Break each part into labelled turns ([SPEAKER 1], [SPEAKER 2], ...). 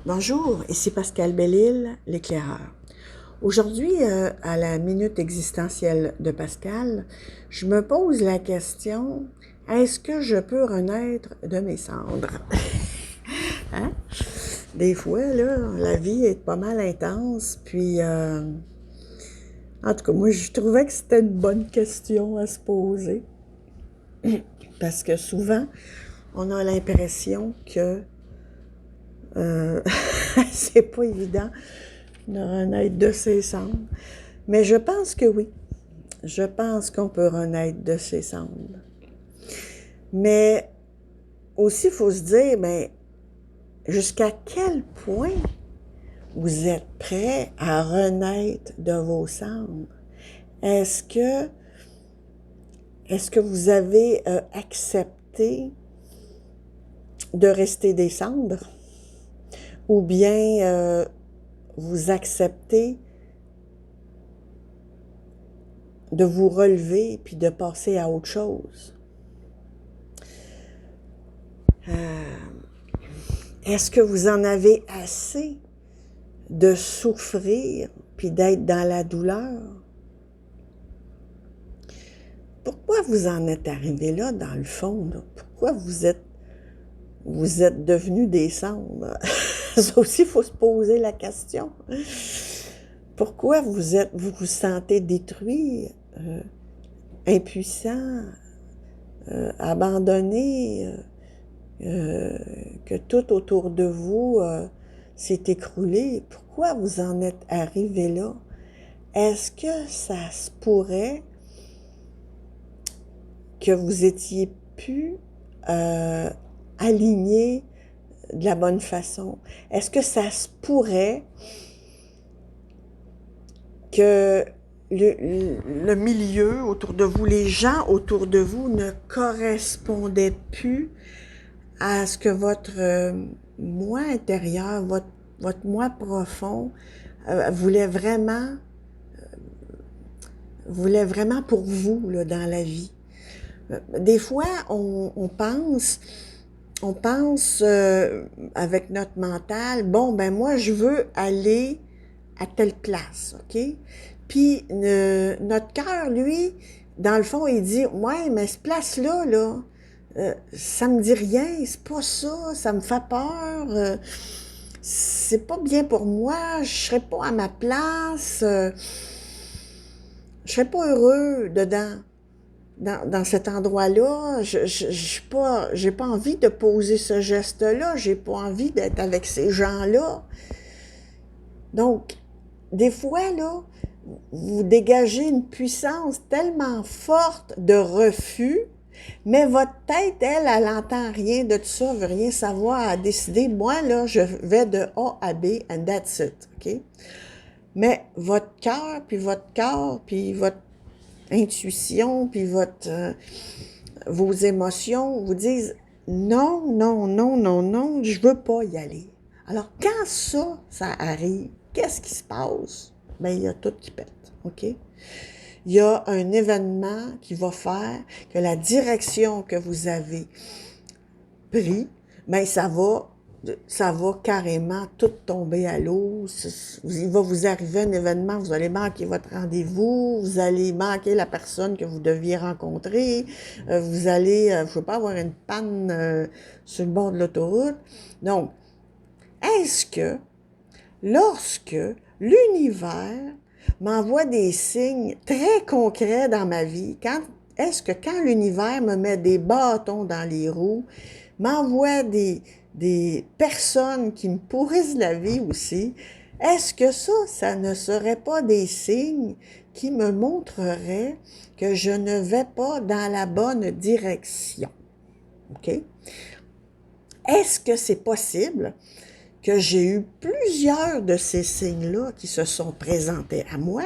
[SPEAKER 1] Bonjour, ici Pascal Belle-Île, l'éclaireur. Aujourd'hui, à la minute existentielle de Pascal, je me pose la question, est-ce que je peux renaître de mes cendres? Hein? Des fois, là, la vie est pas mal intense, puis en tout cas, moi, je trouvais que c'était une bonne question à se poser, parce que souvent, on a l'impression que c'est pas évident de renaître de ses cendres. Mais je pense que oui. Je pense qu'on peut renaître de ses cendres. Mais aussi, il faut se dire, ben, jusqu'à quel point vous êtes prêt à renaître de vos cendres? Est-ce que vous avez accepté de rester des cendres? Ou bien vous acceptez de vous relever puis de passer à autre chose? Est-ce que vous en avez assez de souffrir puis d'être dans la douleur? Pourquoi vous en êtes arrivé là, dans le fond? Là? Pourquoi vous êtes devenus des cendres? Ça aussi, il faut se poser la question. Pourquoi vous vous sentez détruit, impuissant, abandonné, que tout autour de vous s'est écroulé? Pourquoi vous en êtes arrivé là? Est-ce que ça se pourrait que vous étiez plus aligné de la bonne façon? Est-ce que ça se pourrait que le milieu autour de vous, les gens autour de vous ne correspondaient plus à ce que votre moi intérieur, votre moi profond voulait vraiment pour vous là, dans la vie? Des fois, on pense avec notre mental, bon, ben moi, je veux aller à telle place, OK? Puis notre cœur, lui, dans le fond, il dit, ouais, mais cette place-là, là, ça me dit rien, c'est pas ça, ça me fait peur, c'est pas bien pour moi, je serais pas à ma place, je serais pas heureux dedans. Dans cet endroit-là, j'ai pas envie de poser ce geste-là, j'ai pas envie d'être avec ces gens-là. Donc, des fois, là, vous dégagez une puissance tellement forte de refus, mais votre tête, elle n'entend rien de tout ça, veut rien savoir, a décidé, moi, là, je vais de A à B, and that's it, OK? Mais votre cœur, puis votre corps, puis votre intuition, puis vos émotions vous disent non, non, non, non, non, je veux pas y aller. Alors, quand ça arrive, qu'est-ce qui se passe? Ben, il y a tout qui pète, OK? Il y a un événement qui va faire que la direction que vous avez pris, ben, ça va carrément tout tomber à l'eau. Il va vous arriver un événement, vous allez manquer votre rendez-vous, vous allez manquer la personne que vous deviez rencontrer, vous allez, je ne sais pas, avoir une panne sur le bord de l'autoroute. Donc, est-ce que lorsque l'univers m'envoie des signes très concrets dans ma vie, est-ce que quand l'univers me met des bâtons dans les roues, m'envoie des personnes qui me pourrissent la vie aussi, est-ce que ça ne serait pas des signes qui me montreraient que je ne vais pas dans la bonne direction? OK? Est-ce que c'est possible que j'ai eu plusieurs de ces signes-là qui se sont présentés à moi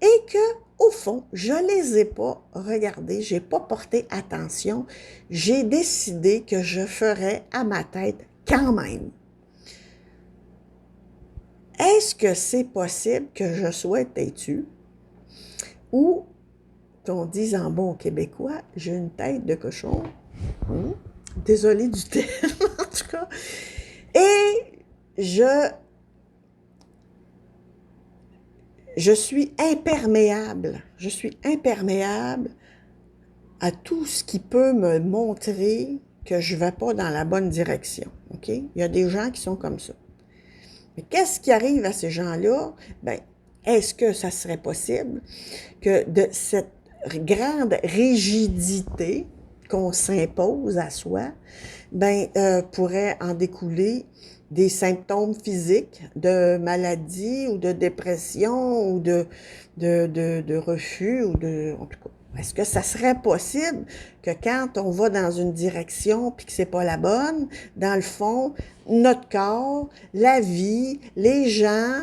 [SPEAKER 1] et que, au fond, je les ai pas regardés, j'ai pas porté attention, j'ai décidé que je ferais à ma tête quand même. Est-ce que c'est possible que je sois têtu ou qu'on dise en bon québécois, j'ai une tête de cochon? Désolée du terme, en tout cas. Et je, je suis imperméable. Je suis imperméable à tout ce qui peut me montrer que je ne vais pas dans la bonne direction. OK? Il y a des gens qui sont comme ça. Mais qu'est-ce qui arrive à ces gens-là? Ben, est-ce que ça serait possible que de cette grande rigidité qu'on s'impose à soi, ben, pourrait en découler des symptômes physiques de maladie ou de dépression ou de refus ou de, en tout cas. Est-ce que ça serait possible que quand on va dans une direction puis que c'est pas la bonne, dans le fond, notre corps, la vie, les gens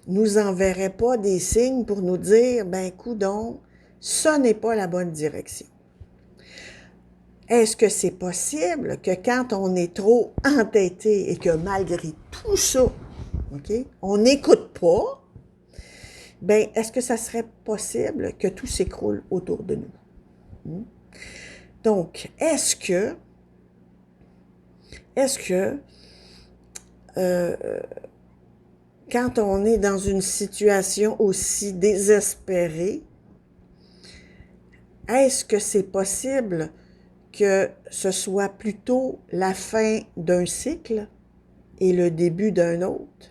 [SPEAKER 1] nous enverraient pas des signes pour nous dire, ben coudonc, ça n'est pas la bonne direction. Est-ce que c'est possible que quand on est trop entêté et que malgré tout ça, OK, on n'écoute pas, ben est-ce que ça serait possible que tout s'écroule autour de nous? Donc, est-ce que quand on est dans une situation aussi désespérée, est-ce que c'est possible que ce soit plutôt la fin d'un cycle et le début d'un autre?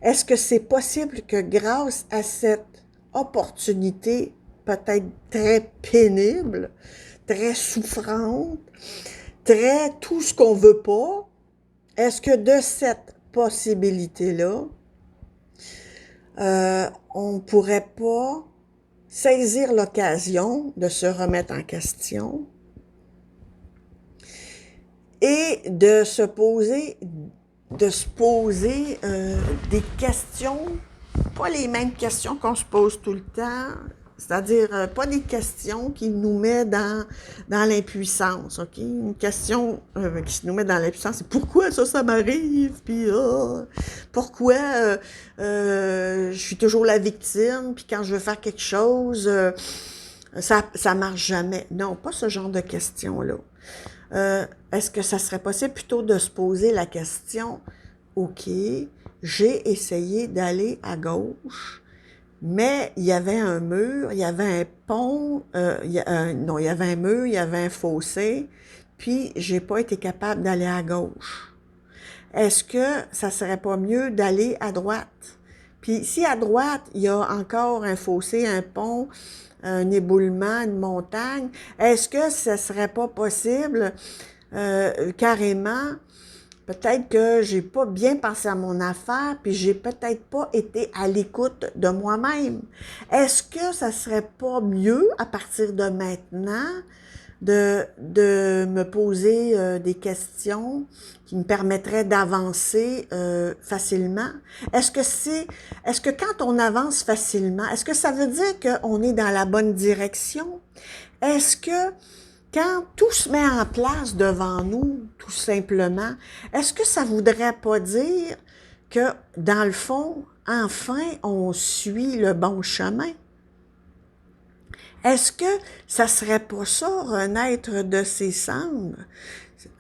[SPEAKER 1] Est-ce que c'est possible que grâce à cette opportunité peut-être très pénible, très souffrante, très tout ce qu'on veut pas, est-ce que de cette possibilité-là, on pourrait pas saisir l'occasion de se remettre en question et de se poser des questions, pas les mêmes questions qu'on se pose tout le temps, c'est-à-dire pas des questions qui nous mettent dans l'impuissance, OK? Une question qui nous met dans l'impuissance, c'est pourquoi ça m'arrive, puis pourquoi je suis toujours la victime, puis quand je veux faire quelque chose, ça marche jamais. Non, pas ce genre de questions-là. Est-ce que ça serait possible plutôt de se poser la question, OK, j'ai essayé d'aller à gauche, mais il y avait un mur, il y avait un pont, il y avait un mur, il y avait un fossé, puis j'ai pas été capable d'aller à gauche. Est-ce que ça serait pas mieux d'aller à droite? Puis si à droite, il y a encore un fossé, un pont, un éboulement, une montagne, est-ce que ce serait pas possible carrément, peut-être que j'ai pas bien pensé à mon affaire, puis j'ai peut-être pas été à l'écoute de moi-même. Est-ce que ça serait pas mieux, à partir de maintenant, de me poser des questions qui me permettraient d'avancer facilement? Est-ce que quand on avance facilement, est-ce que ça veut dire qu'on est dans la bonne direction? Est-ce que quand tout se met en place devant nous, tout simplement, est-ce que ça voudrait pas dire que, dans le fond, enfin, on suit le bon chemin? Est-ce que ça serait pas ça, renaître de ses cendres?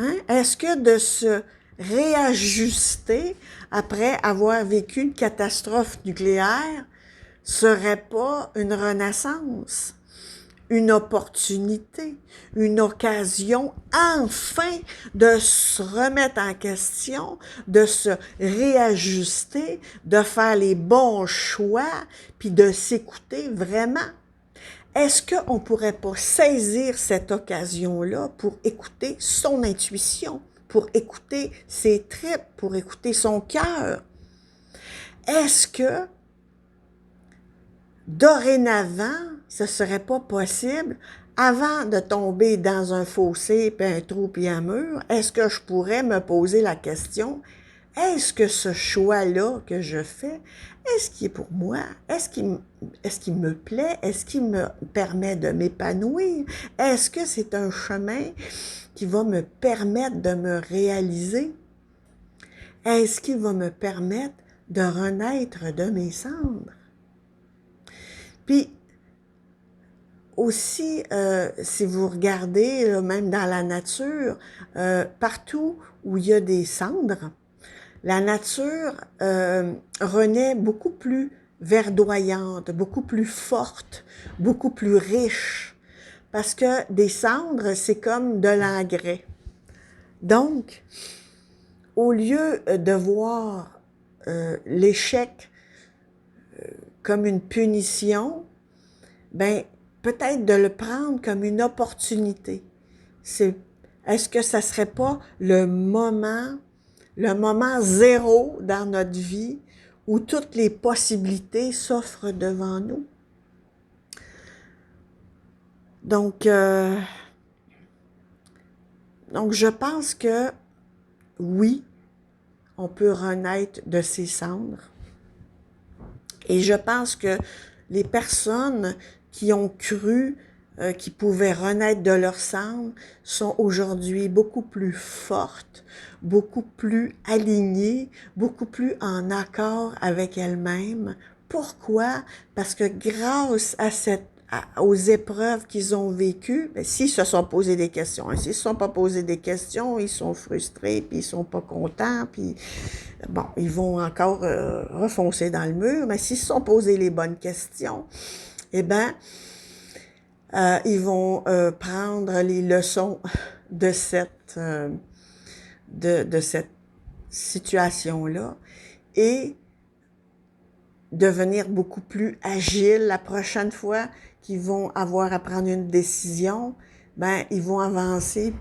[SPEAKER 1] Hein? Est-ce que de se réajuster après avoir vécu une catastrophe nucléaire serait pas une renaissance? Une opportunité, une occasion enfin de se remettre en question, de se réajuster, de faire les bons choix, puis de s'écouter vraiment. Est-ce qu'on pourrait pas saisir cette occasion-là pour écouter son intuition, pour écouter ses tripes, pour écouter son cœur? Est-ce que dorénavant, ce serait pas possible, avant de tomber dans un fossé, puis un trou, puis un mur, est-ce que je pourrais me poser la question, est-ce que ce choix-là que je fais, est-ce qu'il est pour moi? Est-ce qu'il me plaît? Est-ce qu'il me permet de m'épanouir? Est-ce que c'est un chemin qui va me permettre de me réaliser? Est-ce qu'il va me permettre de renaître de mes cendres? Puis, aussi, si vous regardez, là, même dans la nature, partout où il y a des cendres, la nature renaît beaucoup plus verdoyante, beaucoup plus forte, beaucoup plus riche. Parce que des cendres, c'est comme de l'engrais. Donc, au lieu de voir l'échec comme une punition, ben peut-être de le prendre comme une opportunité. Est-ce que ça serait pas le moment zéro dans notre vie où toutes les possibilités s'offrent devant nous? Donc je pense que oui, on peut renaître de ses cendres. Et je pense que les personnes qui ont cru qu'ils pouvaient renaître de leurs cendres sont aujourd'hui beaucoup plus fortes, beaucoup plus alignées, beaucoup plus en accord avec elles-mêmes. Pourquoi? Parce que grâce aux épreuves qu'ils ont vécues, s'ils se sont posé des questions, s'ils ne se sont pas posé des questions, ils sont frustrés, puis ils sont pas contents, puis bon, ils vont encore refoncer dans le mur, mais s'ils se sont posé les bonnes questions, eh bien, ils vont prendre les leçons de cette situation-là et devenir beaucoup plus agiles la prochaine fois qu'ils vont avoir à prendre une décision. Ben, ils vont avancer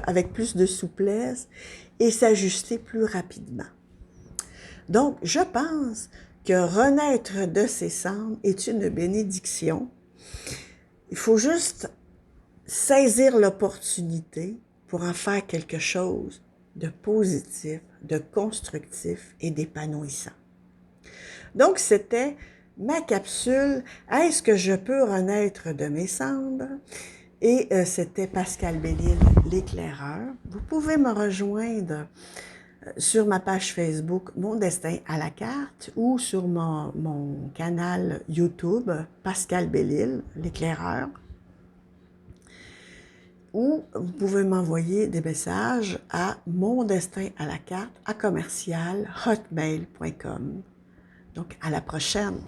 [SPEAKER 1] avec plus de souplesse et s'ajuster plus rapidement. Donc, je pense que renaître de ses cendres est une bénédiction. Il faut juste saisir l'opportunité pour en faire quelque chose de positif, de constructif et d'épanouissant. Donc, c'était ma capsule « Est-ce que je peux renaître de mes cendres? » Et c'était Pascal Bellil, l'éclaireur. Vous pouvez me rejoindre sur ma page Facebook « Mon destin à la carte » ou sur mon canal YouTube « Pascal Bellil, l'éclaireur ». Ou vous pouvez m'envoyer des messages à mondestinalacarte@hotmail.com. Donc, à la prochaine!